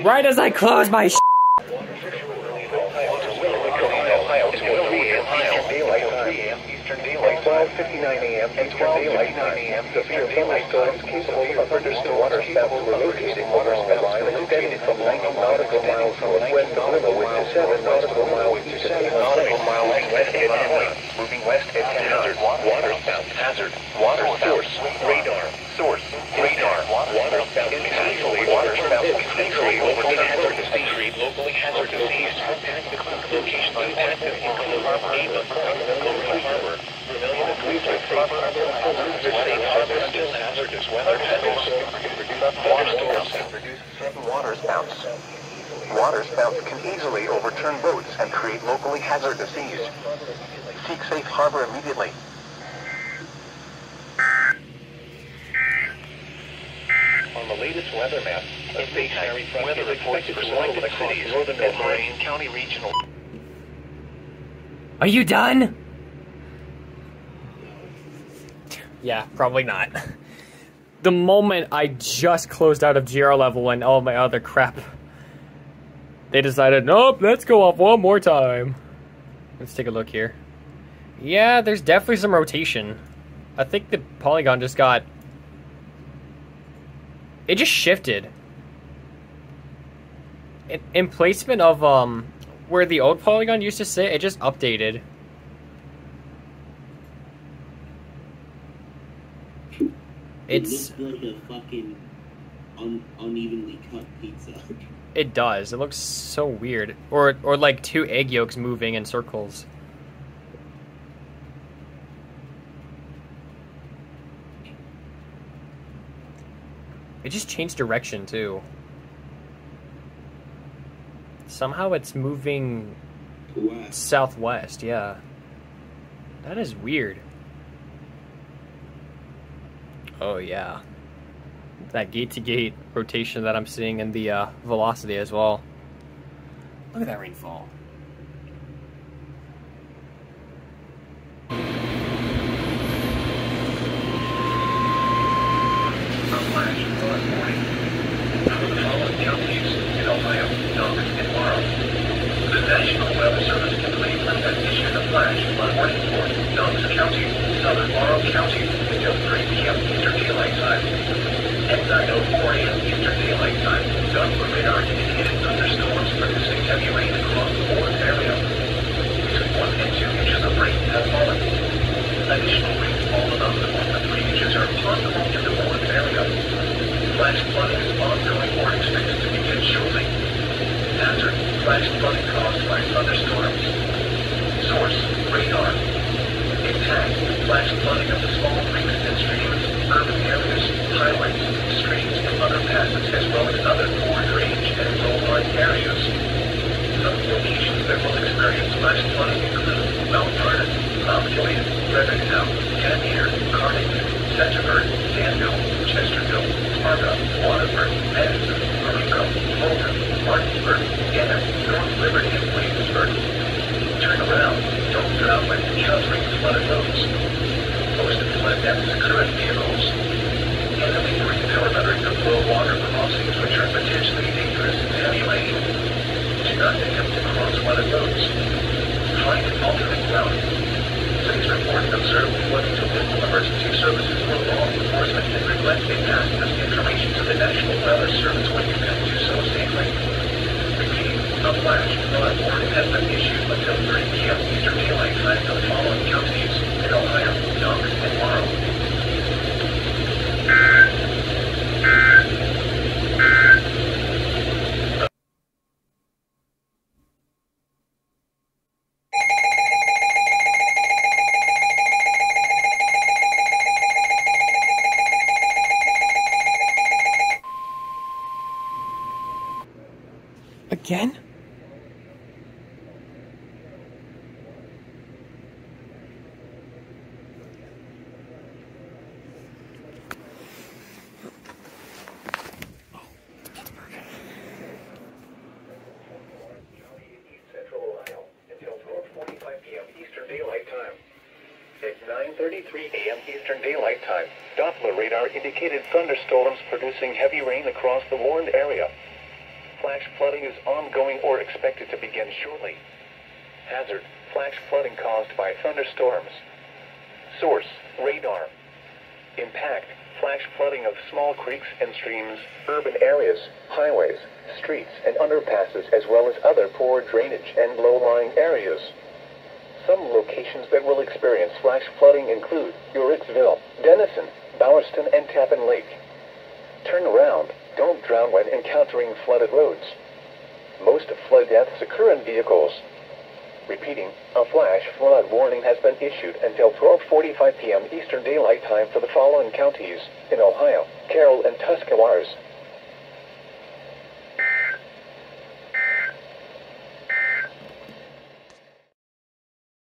Right as I close my sh**. Eastern Daylight Time. 12:59 a.m. Eastern Daylight Time. Severe thunderstorms capable of thunderstorm water spouts were located along a line extending from 19 nautical miles northwest of Limerick to 7 nautical miles east of Cape Point. Moving west at 10 knots. Water spout. Hazard. Water source. Radar. Source. Radar. Water spout. Potentially water spout. Potentially locally hazardous. Locally hazardous. East. Location impacted. Harbor. Still hazardous weather. Thunderstorms have produced 7 water spouts. Water spouts can easily overturn boats and create locally hazardous seas. Seek safe harbor immediately. On the latest weather map, a stationary front is expected to roll across northern Ohio County Regional. Are you done? Yeah, probably not. The moment I just closed out of GR level and all my other crap, they decided, nope, let's go off one more time. Let's take a look here. Yeah, there's definitely some rotation. I think the polygon just got... It just shifted. In placement of, where the old polygon used to sit, it just updated. It looks like a fucking unevenly cut pizza. It does. It looks so weird. Or like 2 egg yolks moving in circles. It just changed direction too. Somehow it's moving southwest, yeah. That is weird. Oh yeah. That gate-to-gate rotation that I'm seeing in the velocity as well. Look at that rainfall. The National Weather Service in Cleveland has issued a flash flood warning for Knox County, Southern Morrow County, until 3 p.m. Eastern Daylight Time. At 9:04 a.m. Eastern Daylight Time, Doppler radar indicated thunderstorms producing heavy rain across the Warren area. Between 1 and 2 inches of rain have fallen. Additional rainfall of up to 1 to 3 inches are possible in the Warren area. Flash flooding is ongoing or expected to begin shortly. Hazard, flash flooding caused by thunderstorms. Source, radar. Impact, flash flooding of the small creeks and streams, urban areas, highways, streams, and other passes, as well as other poor drainage and low-lying areas. Some locations that will experience flash flooding include Mount Vernon, Populated, Fredericktown, Cannear, Carnington, Centerburg, Danville, Chesterfield, Sparta, Waterford, Madison, Rico, Fulton, Martinsburg, Ennis, North Liberty, and Williamsburg. Turn around, don't drown when encountering flooded roads. Most of the flood deaths occur in vehicles. Enemy marine telemetry to flow water crossings which are potentially dangerous in heavy rain. Do not attempt to cross flooded roads. Find an alternate route. Please report observed flooding to local emergency services or law enforcement and request they pass this information to the National Weather Service when you can do so safely. Repeat, a flash flood warning has been issued until 3 p.m. Eastern Daylight Time for the following counties in Ohio, Knox, and Morrow. Again? Central Ohio until 12:45 p.m. Eastern Daylight Time. At 9:33 a.m. Eastern Daylight Time, Doppler radar indicated thunderstorms producing heavy rain across the Warren area. Flash flooding is ongoing or expected to begin shortly. Hazard, flash flooding caused by thunderstorms. Source, radar. Impact, flash flooding of small creeks and streams, urban areas, highways, streets and underpasses, as well as other poor drainage and low-lying areas. Some locations that will experience flash flooding include Uricksville, Denison, Bowerston, and Tappan Lake. Turn around. Don't drown when encountering flooded roads. Most flood deaths occur in vehicles. Repeating, a flash flood warning has been issued until 12:45 p.m. Eastern Daylight Time for the following counties in Ohio: Carroll and Tuscarawas,